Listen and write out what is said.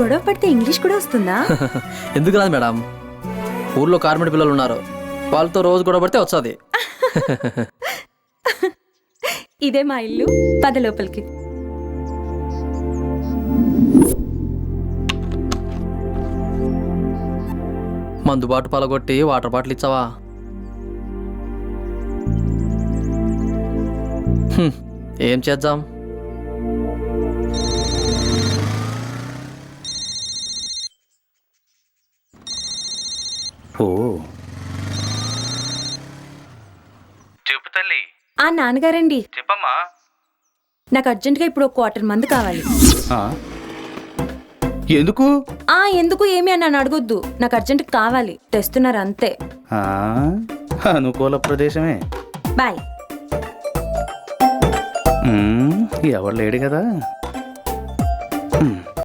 గొడవ పడితే ఇంగ్లీష్ కూడా వస్తుందా? ఎందుకు రాదు మేడం, ఊర్లో కార్మిక పిల్లలు ఉన్నారు, వాళ్ళతో రోజు గొడవ పడితే వస్తుంది. ఇదే మా ఇల్లు, పద లోపలికి. మందు బాటు పలగొట్టి వాటర్ బాటిల్ ఇచ్చావా? ఏం చేద్దాం? ఓ చెప్పు తల్లి. ఆ నాన్నగారండి, చెప్పమ్మా. నాకు అర్జెంటుగా ఇప్పుడు ఒక క్వార్టర్ మందు కావాలి. ఎందుకు? ఎందుకు ఏమి అని నన్ను అడగొద్దు, నాకు అర్జెంట్ కావాలి. తెస్తున్నారు అంతే. అనుకూల ప్రదేశమే. బాయ్. ఎవరు లేడు కదా.